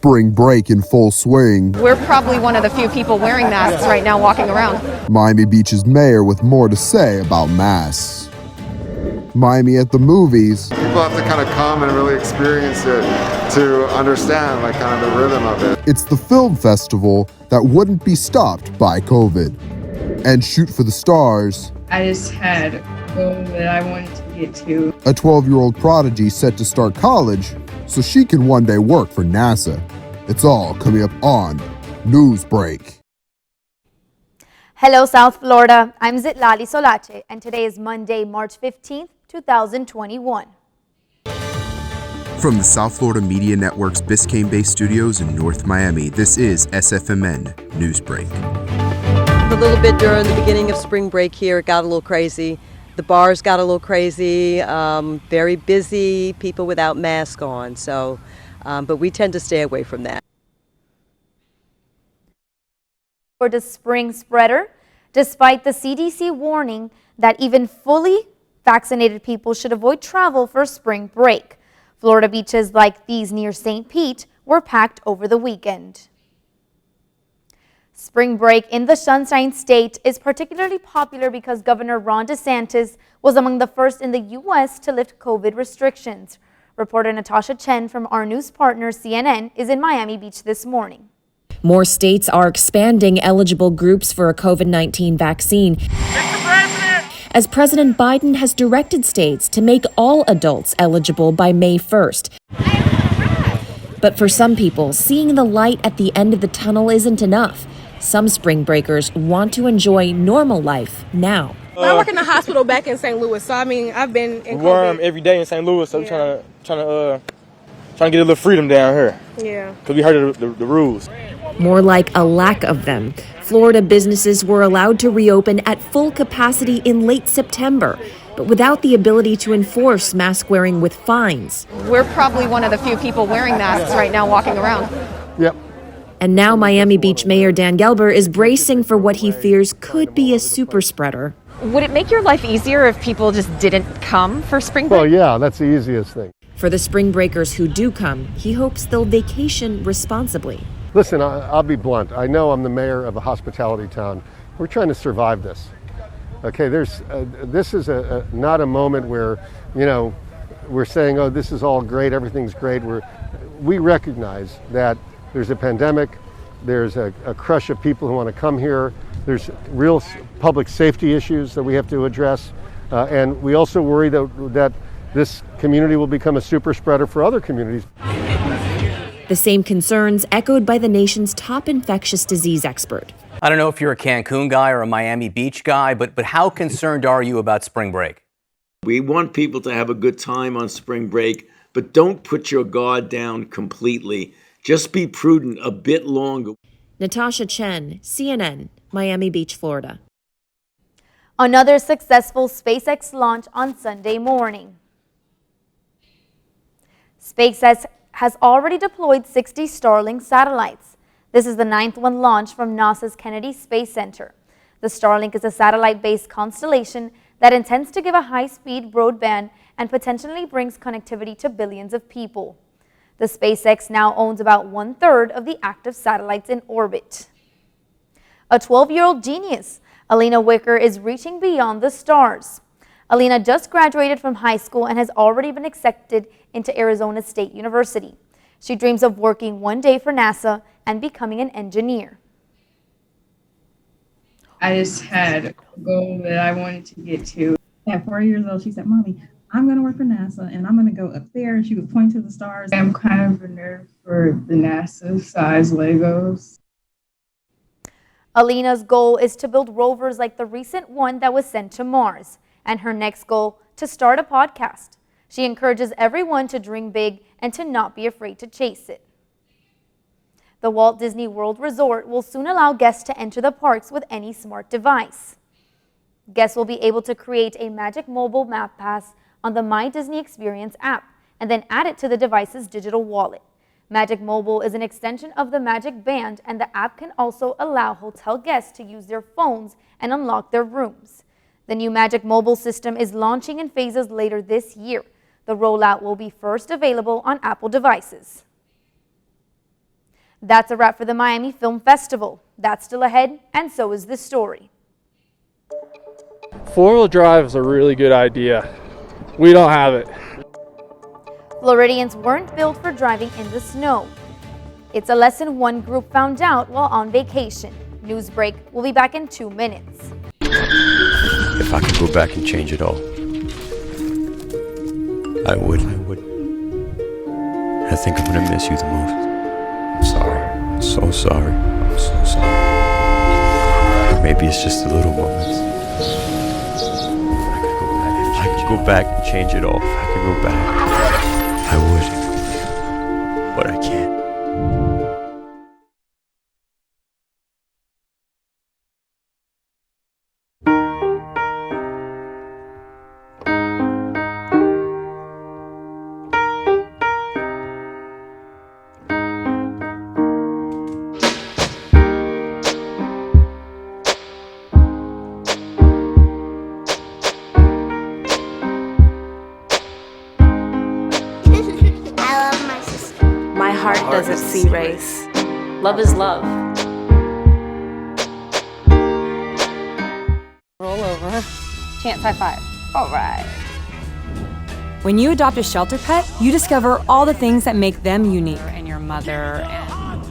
Spring break in full swing. We're probably one of the few people wearing masks right now walking around. Miami Beach's mayor with more to say about masks. Miami at the movies. People have to kind of come and really experience it to understand like kind of the rhythm of it. It's the film festival that wouldn't be stopped by COVID. And Shoot for the Stars. I just had a goal that I wanted to get to. A 12-year-old prodigy set to start college so she can one day work for NASA. It's all coming up on Newsbreak. Hello, South Florida. I'm Zitlali Solache, and today is Monday, March 15th, 2021. From the South Florida Media Network's Biscayne-based studios in North Miami, this is SFMN Newsbreak. A little bit during the beginning of spring break here, it got a little crazy. The bars got a little crazy, very busy, people without masks on. So, but we tend to stay away from that. For the spring spreader, despite the CDC warning that even fully vaccinated people should avoid travel for spring break, Florida beaches like these near St. Pete were packed over the weekend. Spring break in the Sunshine State is particularly popular because Governor Ron DeSantis was among the first in the U.S. to lift COVID restrictions. Reporter Natasha Chen from our news partner CNN is in Miami Beach this morning. More states are expanding eligible groups for a COVID-19 vaccine, as President Biden has directed states to make all adults eligible by May 1st. But for some people, seeing the light at the end of the tunnel isn't enough. Some spring breakers want to enjoy normal life now. I work in the hospital back in St. Louis, so I mean, I've been in COVID every day in St. Louis, so we're trying to get a little freedom down here. Yeah. Because we heard the rules. More like a lack of them. Florida businesses were allowed to reopen at full capacity in late September, but without the ability to enforce mask wearing with fines. We're probably one of the few people wearing masks right now walking around. Yep. And now Miami Beach Mayor Dan Gelber is bracing for what he fears could be a super spreader. Would it make your life easier if people just didn't come for spring break? Well, yeah, that's the easiest thing. For the spring breakers who do come, he hopes they'll vacation responsibly. Listen, I'll be blunt. I know I'm the mayor of a hospitality town. We're trying to survive this. Okay, this is not a moment where, we're saying, oh, this is all great, everything's great. We recognize that there's a pandemic, there's a crush of people who want to come here, there's real public safety issues that we have to address, and we also worry that this community will become a super spreader for other communities. The same concerns echoed by the nation's top infectious disease expert. I don't know if you're a Cancun guy or a Miami Beach guy, but how concerned are you about spring break? We want people to have a good time on spring break, but don't put your guard down completely. Just be prudent a bit longer. Natasha Chen, CNN, Miami Beach, Florida. Another successful SpaceX launch on Sunday morning. SpaceX has already deployed 60 Starlink satellites. This is the 9th one launched from NASA's Kennedy Space Center. The Starlink is a satellite-based constellation that intends to give a high-speed broadband and potentially brings connectivity to billions of people. The SpaceX now owns about 1/3 of the active satellites in orbit. A 12-year-old genius, Alina Wicker, is reaching beyond the stars. Alina just graduated from high school and has already been accepted into Arizona State University. She dreams of working one day for NASA and becoming an engineer. I just had a goal that I wanted to get to. At 4 years old, she said, "Mommy, I'm going to work for NASA and I'm going to go up there." And she would point to the stars. I'm kind of a nerd for the NASA-sized Legos. Alina's goal is to build rovers like the recent one that was sent to Mars, and her next goal, to start a podcast. She encourages everyone to dream big and to not be afraid to chase it. The Walt Disney World Resort will soon allow guests to enter the parks with any smart device. Guests will be able to create a Magic Mobile Map Pass on the My Disney Experience app and then add it to the device's digital wallet. Magic Mobile is an extension of the Magic Band, and the app can also allow hotel guests to use their phones and unlock their rooms. The new Magic Mobile system is launching in phases later this year. The rollout will be first available on Apple devices. That's a wrap for the Miami Film Festival. That's still ahead, and so is this story. Four-wheel drive is a really good idea. We don't have it. Floridians weren't built for driving in the snow. It's a lesson one group found out while on vacation. Newsbreak will be back in 2 minutes. If I could go back and change it all, I would. I think I'm gonna miss you the most. I'm sorry. I'm so sorry. I'm so sorry. Maybe it's just the little moments. If I could go back and change it all, if I could go back, I would. But I can't. My heart doesn't see race. Love is love. Roll over. Chance high five. All right. When you adopt a shelter pet, you discover all the things that make them unique. And your mother and...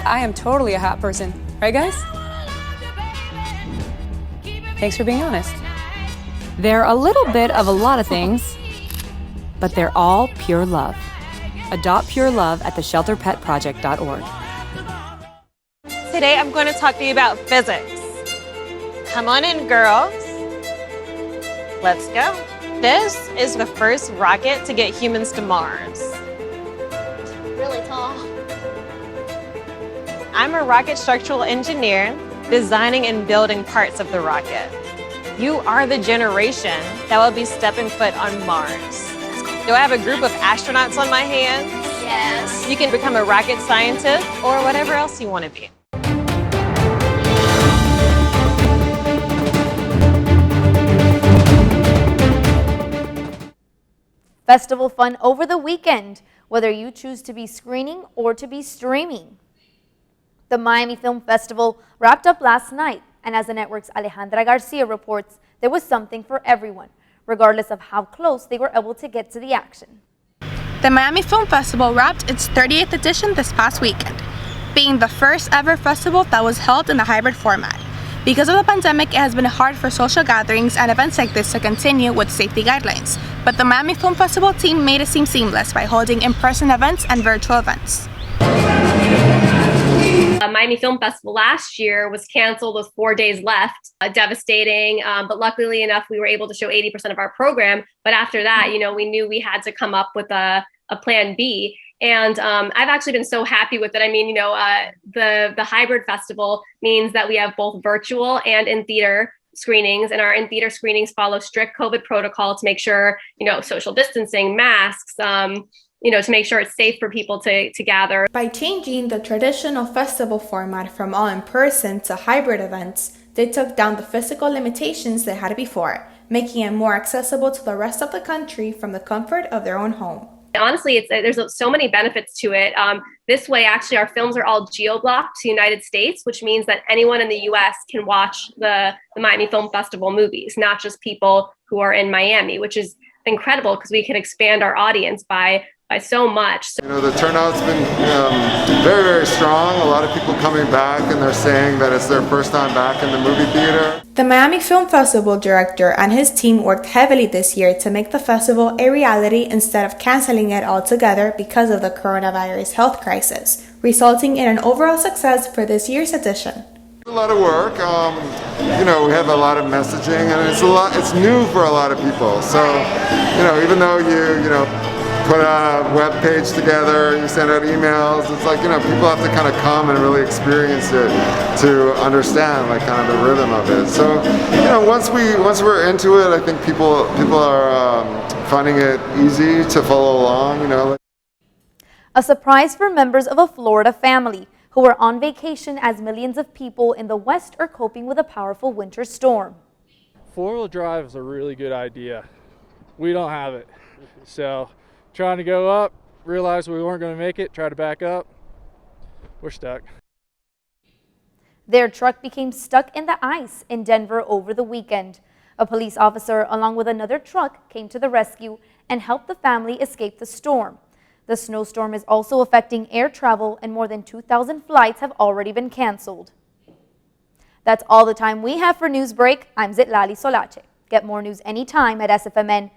I am totally a hot person. Right, guys? Thanks for being honest. They're a little bit of a lot of things, but they're all pure love. Adopt pure love at theshelterpetproject.org. Today I'm going to talk to you about physics. Come on in, girls. Let's go. This is the first rocket to get humans to Mars. Really tall. I'm a rocket structural engineer, designing and building parts of the rocket. You are the generation that will be stepping foot on Mars. Do I have a group of astronauts on my hands? Yes. You can become a rocket scientist or whatever else you want to be. Festival fun over the weekend, whether you choose to be screening or to be streaming. The Miami Film Festival wrapped up last night, and as the network's Alejandra Garcia reports, there was something for everyone, regardless of how close they were able to get to the action. The Miami Film Festival wrapped its 30th edition this past weekend, being the first ever festival that was held in the hybrid format. Because of the pandemic, it has been hard for social gatherings and events like this to continue with safety guidelines, but the Miami Film Festival team made it seem seamless by holding in-person events and virtual events. Miami Film Festival last year was canceled with 4 days left, devastating, but luckily enough, we were able to show 80% of our program. But after that, we knew we had to come up with a plan B. And I've actually been so happy with it. I mean, the hybrid festival means that we have both virtual and in-theater screenings, and our in-theater screenings follow strict COVID protocol to make sure, social distancing, masks, to make sure it's safe for people to gather. By changing the traditional festival format from all in-person to hybrid events, they took down the physical limitations they had before, making it more accessible to the rest of the country from the comfort of their own home. Honestly, there's so many benefits to it. This way, actually, our films are all geo-blocked to the United States, which means that anyone in the U.S. can watch the Miami Film Festival movies, not just people who are in Miami, which is incredible because we can expand our audience by so much. The turnout's been very, very strong. A lot of people coming back, and they're saying that it's their first time back in the movie theater. The Miami Film Festival director and his team worked heavily this year to make the festival a reality instead of canceling it altogether because of the coronavirus health crisis, resulting in an overall success for this year's edition. A lot of work. We have a lot of messaging, and it's new for a lot of people. So, even though you put a web page together, you send out emails, it's like, people have to kind of come and really experience it to understand kind of the rhythm of it. So, once we're into it, I think people are finding it easy to follow along, A surprise for members of a Florida family who were on vacation as millions of people in the West are coping with a powerful winter storm. Four-wheel drive is a really good idea. We don't have it. So trying to go up, realized we weren't going to make it, tried to back up. We're stuck. Their truck became stuck in the ice in Denver over the weekend. A police officer, along with another truck, came to the rescue and helped the family escape the storm. The snowstorm is also affecting air travel, and more than 2,000 flights have already been canceled. That's all the time we have for Newsbreak. I'm Zitlali Solache. Get more news anytime at sfmn.fiu.edu.